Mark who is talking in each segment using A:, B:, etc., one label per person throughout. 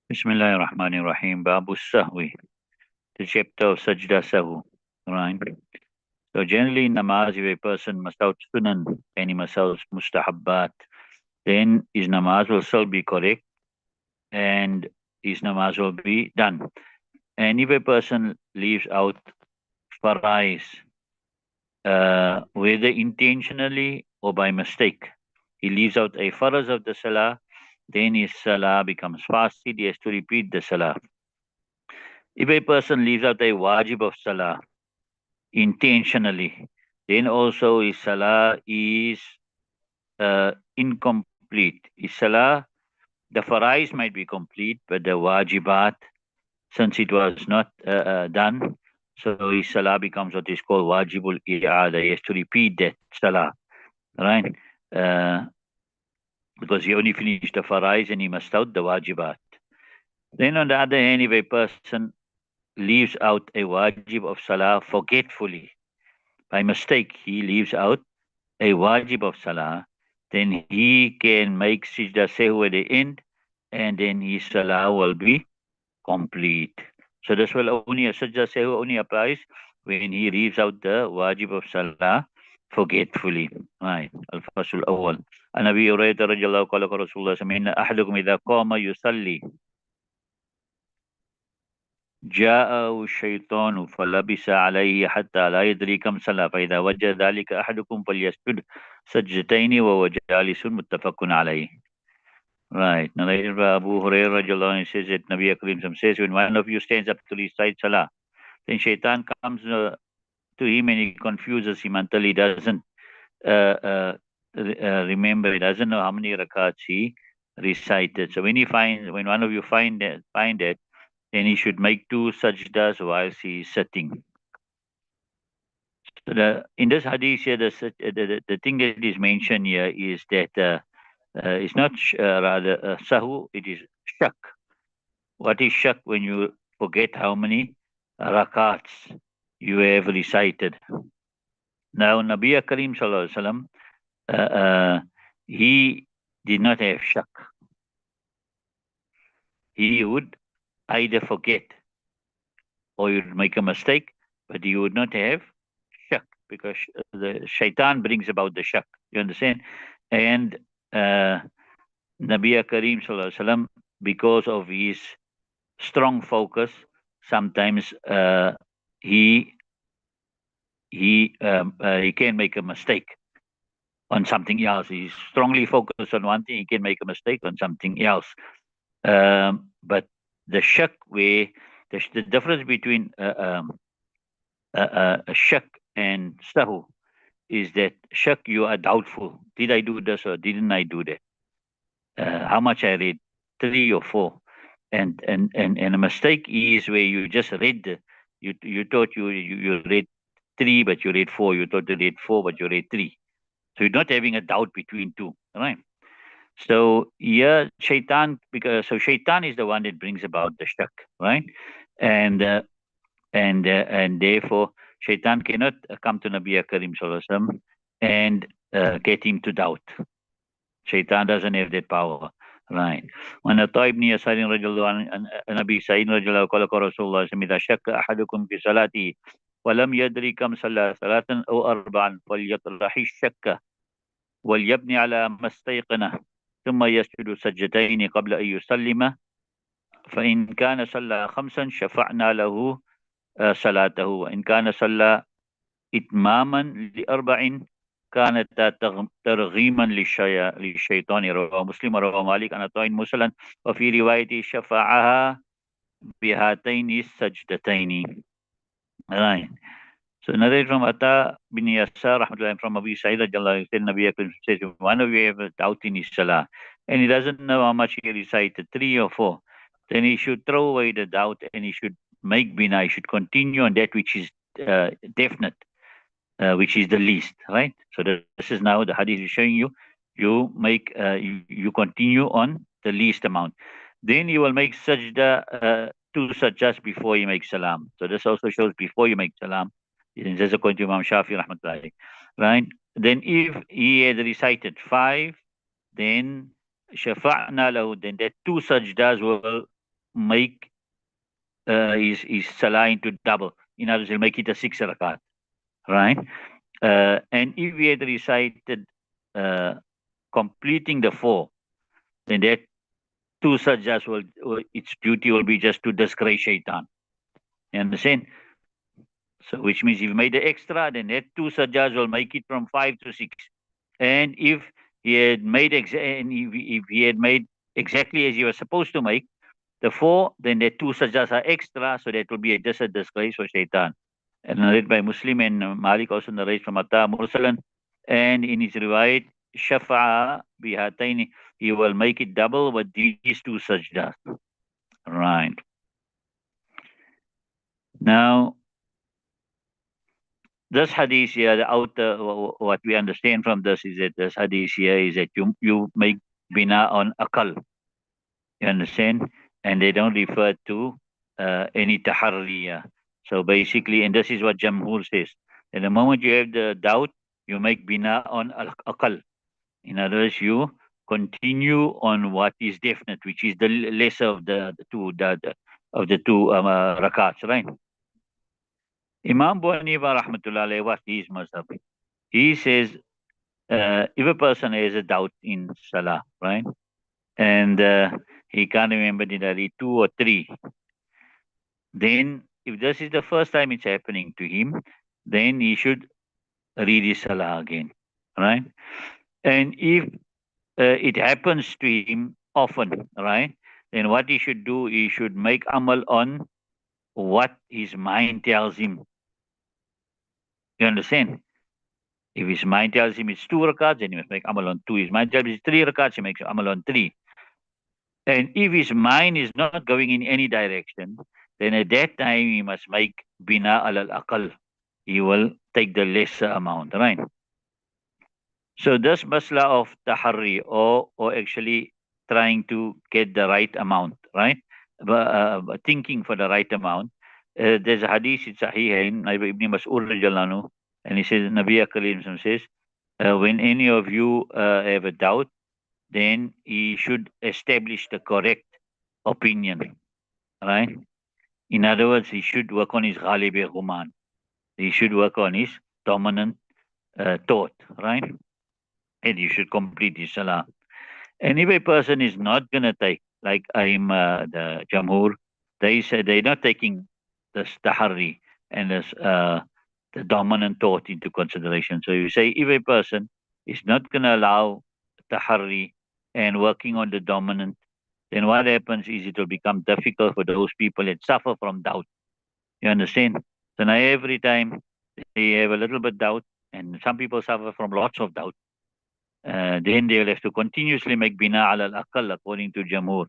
A: Bismillahirrahmanirrahim. Babu Sahwi, the chapter of Sajda Sahu. Right. So generally in namaz, if a person must out sunan and he must out mustahabbat, then his namaz will still be correct and his namaz will be done. And if a person leaves out farais, whether intentionally or by mistake, he leaves out a faraz of the salah, then his salah becomes fasted. He has to repeat the salah. If a person leaves out a wajib of salah intentionally, then also his salah is incomplete. His salah, the farais might be complete, but the wajibat, since it was not done, so his salah becomes what is called wajibul i'ada. He has to repeat that salah, right? Uh, because he only finished the farais and he must out the wajibat. Then on the other hand, if a person leaves out a wajib of salah forgetfully, by mistake, he leaves out a wajib of salah, then he can make sijda sehu at the end, and then his salah will be complete. So this will only, sajda sehu only applies when he leaves out the wajib of salah forgetfully. Right. Al-Fasul Awwal. An Abi Hurairah radiallahu qala qala Rasulullah inna ahadukum idha qama yusalli جاءه الشيطان فلبس عليه حتى لا يدري كم صلى فإذا وجد ذلك أحدكم فليسجد سجدتين وهو جالس متفق عليه. Right. Narrated by Abu Hurairah radiallahu anhu says that Nabi Karim says when one of you stands up to recite Salah, then Shaitan comes to him and he confuses him until he doesn't remember, he doesn't know how many rakats he recited. So when one of you find that, then he should make two sajdas whilst he is sitting. So in this hadith here, the thing that is mentioned here is that it's not rather sahu, it is shak. What is shak? When you forget how many rakats you have recited. Now, Nabi Karim Sallallahu Alaihi Wasallam, he did not have shak. He would either forget or he would make a mistake, but he would not have shak because the shaitan brings about the shak. You understand? And Nabi Karim Sallallahu Alaihi Wasallam, because of his strong focus, sometimes he can make a mistake on something else. He's strongly focused on one thing, he can make a mistake on something else. But the shak, where the difference between shak and sahu is that shak, you are doubtful. Did I do this or didn't I do that? How much I read, 3 or 4. And a mistake is where you just read you thought you read 3 but you read 4, you thought you read 4 but you read 3. So you're not having a doubt between two, right? So yeah, shaitan is the one that brings about the shak, right? And therefore shaitan cannot come to Nabi Karim Sallallahu Alaihi Wasallam and get him to doubt. Shaitan doesn't have that power. Right. When Atta ibn Yasar radiallahu anhu, Nabi Sa'id radiallahu anhu, qala Rasulullah إذا شك أحدكم في صلاته ولم يدري كم صلى ثلاثا أو أربعا فليطرح الشك وليبني على ما استيقنه ثم يسجد سجدتين قبل أن يسلم فإن كان صلى 5 شفعنا له صلاته وإن كان صلى إتماما ل4 كانت ترغيما للشيطان. رواه مسلم ورواه مالك عن عطاء مرسلا وفي رواية شفعها بهاتين السجدتين. Right. So narrated from Atta bin Yasar rahmatullahi from Abu Sa'id radiallahu anhu, Nabi Akram says, one of you have a doubt in his salah and he doesn't know how much he recited, 3 or 4, then he should throw away the doubt and he should make bina, he should continue on that which is definite, which is the least, right? So this is now the hadith is showing you, you make, you continue on the least amount. Then you will make sajda, 2 sajdas before you make salam. So this also shows before you make salam. This is according to Imam Shafi rahmatullahi, right? Then if he had recited 5, then shafa'na lahu, then that 2 sajdas will make his salah into double. In other words, he'll make it a 6 rakat, right? And if we had recited uh, completing the 4, then that 2 sajdas its duty will be just to disgrace shaitan. You understand? So, which means if you made the extra, then that 2 sajdas will make it from 5 to 6. And if he had made if he had made exactly as he was supposed to make the 4, then the 2 sajdas are extra, so that will be just a disgrace for shaitan. And narrated by Muslim and Malik also narrates from Atta Mursalan. And in his riwayat, Shafa'a bihataini, he will make it double with these 2 sajdas. Right. Now, this hadith here, what we understand from this is that this hadith here is that you make bina on akal. You understand? And they don't refer to any taharriya. So basically, and this is what Jamhur says. At the moment you have the doubt, you make bina on akal. In other words, you continue on what is definite, which is the lesser of the two rakats, right? Imam Abu Hanifa rahmatullah alayhi, what is mazhab? He says, if a person has a doubt in salah, right, and he can't remember did I read 2 or 3, then if this is the first time it's happening to him, then he should read his salah again, right? And if it happens to him often, right, then what he should do, he should make amal on what his mind tells him. You understand? If his mind tells him it's 2 rakats, then he must make amal on 2. His mind tells him it's 3 rakats, he makes amal on 3. And if his mind is not going in any direction, then at that time he must make bina al aqal. He will take the lesser amount, right? So this masla of tahari, or actually trying to get the right amount, right? Thinking for the right amount. There's a hadith in Sahihain, Ibn Mas'ud radiallahu anhu, and he says, Nabi Karim says, when any of you have a doubt, then he should establish the correct opinion, right? In other words, he should work on his ghalib ghuman. He should work on his dominant thought, right? And you should complete his salah. And if a person is not going to take, like I'm the Jamhur, they say they're not taking the tahari and the dominant thought into consideration. So you say if a person is not going to allow tahari and working on the dominant, then what happens is it will become difficult for those people that suffer from doubt. You understand? So now every time they have a little bit doubt, and some people suffer from lots of doubt, then they will have to continuously make bina al aqal according to Jamhur.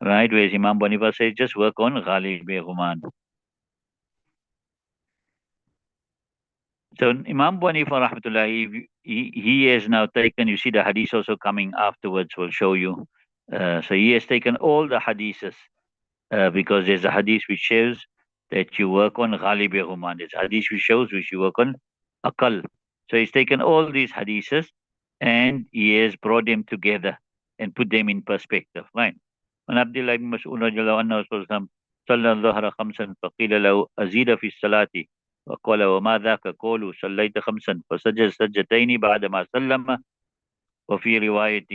A: Right? Whereas Imam Banifa says just work on Ghalib Human. So Imam Banifa rahmatullah, he has now taken, you see the hadith also coming afterwards will show you. So he has taken all the hadiths because there's a hadith which shows that you work on Ghalib Human. There's a hadith which shows which you work on Aqal. So he's taken all these hadiths and he has brought them together and put them in perspective. Right? When Abdullah ibn Mas'ud radiallahu anhu صلى الظهر خمسا فقيل له أزيد في الصلاة وقال وما ذاك قولوا صليت خمسا فسجد سجدتين بعدما سلم وفي رواية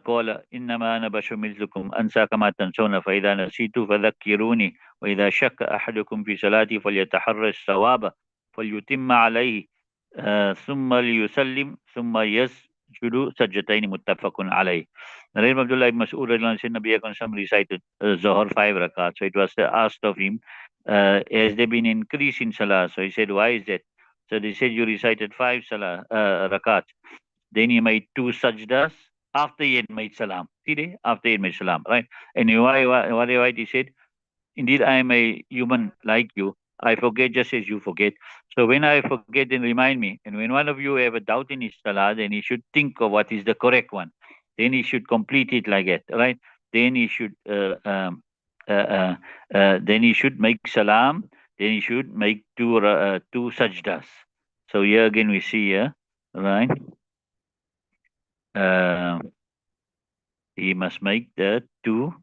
A: قال إنما أنا بشر مثلكم أنسى كما تنسون فإذا نسيت فذكروني وإذا شك أحدكم في صلاتي فليتحرى الصواب فليتم عليه ثم ليسلم ثم يسجد سجدتين متفق عليه. Narayam Abdullah ibn Mas'ud Nabi Akram recited Zohar 5 rakats. So it was asked of him, has there been increase in salah? So he said, why is that? So they said, you recited 5 salah rakats. Then he made 2 sajdas after he had made salam. See, after he had made salam, right? And why he said, indeed, I am a human like you. I forget just as you forget. So when I forget, then remind me. And when one of you have a doubt in his salah, then he should think of what is the correct one. Then he should complete it like that, right? Then he should then he should make salam. Then he should make 2 sajdas. So here again we see here, right? he must make the two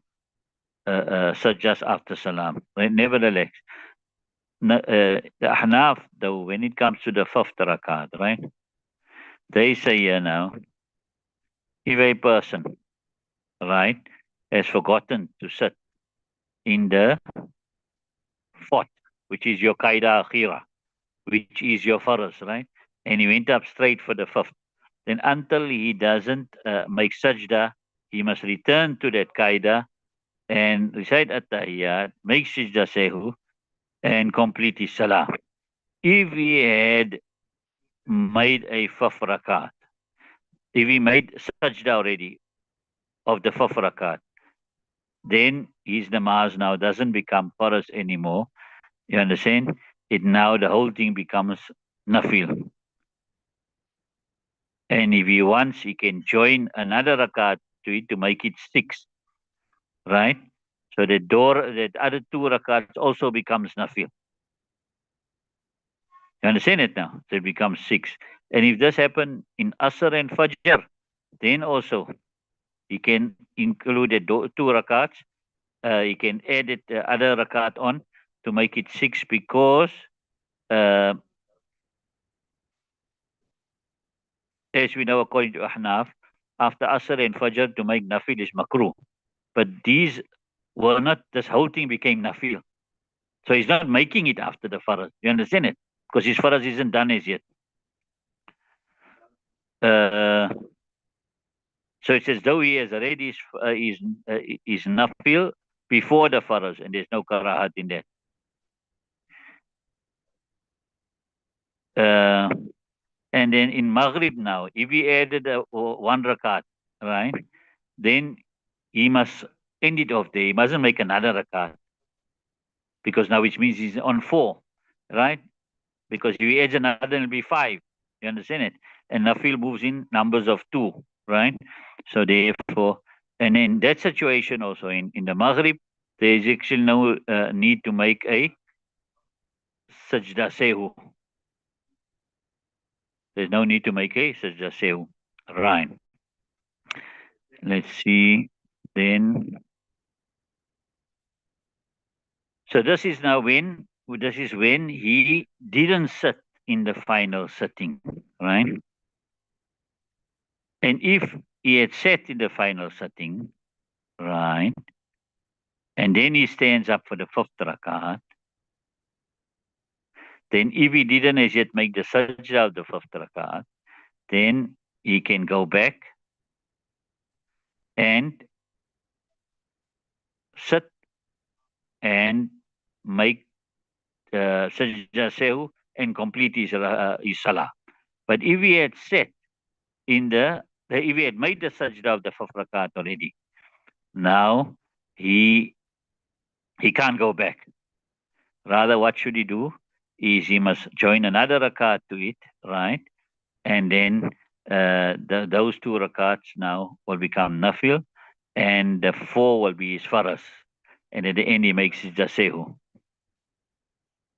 A: sajdas after salam. Nevertheless, the Ahnaf, though, when it comes to the fifth rakat, right? They say here now, if a person, right, has forgotten to sit in the fourth, which is your qaida akhira, which is your faraz, right? And he went up straight for the fifth. Then until he doesn't make sajda, he must return to that qaida and recite at-tahiyyat, make sajda sehu, and complete his salah. If he had made a fifth rakat, if he made sajda already of the fifth rakat, then his namaz now doesn't become faraz anymore. You understand? It now the whole thing becomes nafil. And if he wants, he can join another rakat to it to make it six, right? So that other two rakats also becomes nafil. You understand it now? So it becomes six. And if this happen in Asr and Fajr, then also he can include the two rakats. He can add it, the other rakat on to make it six because uh, as we know according to Ahnaf, after Asr and Fajr to make nafil is makruh. But these were not, this whole thing became nafil. So he's not making it after the faraz. You understand it? Because his faraz isn't done as yet. Uh, so it's as though he has already is nafil before the faraz, and there's no karahat in that. Uh, and then in Maghrib now, if he added one rakat, right, then he must end it off there. He mustn't make another rakat because now which means he's on four, right? Because if he adds another, it'll be five. You understand it? And nafil moves in numbers of two, right? So therefore, and in that situation also in the Maghrib, there is actually no need to make a sajda sehu. There's no need to make a sajda sehu. Right. Let's see. Then, so this is when he didn't sit in the final sitting, right? And if he had sat in the final sitting, right, and then he stands up for the fifth rakat, then if he didn't as yet make the sajda of the fifth rakat, then he can go back and sit and make sajda sehu and complete his salah. But if he had sat in if he had made the sajda of the fifth rakat already, now he can't go back. Rather, what should he do? Is he must join another rakat to it, right? And then those two rakats now will become nafil, and the four will be his faras. And at the end, he makes his jasehu,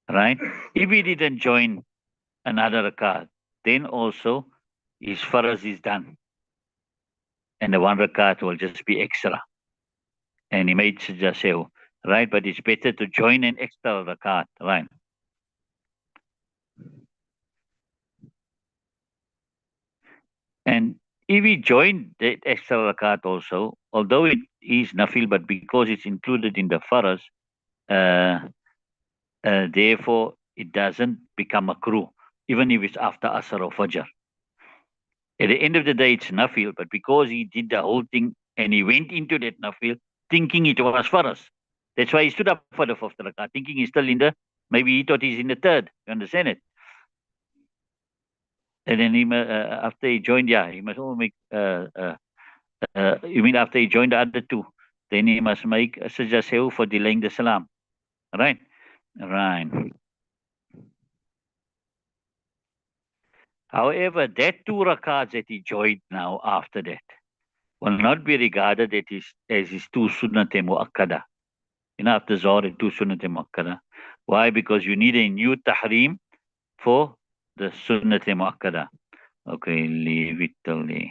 A: right? If he didn't join another rakat, then also his faras is done. And the one rakat will just be extra. And he made jasehu, right? But it's better to join an extra rakat, right? And if we join the extra rakat also, although it is nafil, but because it's included in the faras, therefore it doesn't become makruh, even if it's after asr or fajr. At the end of the day, it's nafil, but because he did the whole thing and he went into that nafil thinking it was faras, that's why he stood up for the fourth rakat, thinking he's still in the, maybe he thought he's in the third. You understand it? And then he after he joined, he must all make you mean after he joined the other two, then he must make a sajda sehu for delaying the salam. Right? Right. However, that two rakats that he joined now after that will not be regarded as his two sunnat muakkada. You know, after Zohar, two sunnat muakkada. Why? Because you need a new tahrim for the sunnat muakkada. Okay, leave it till there.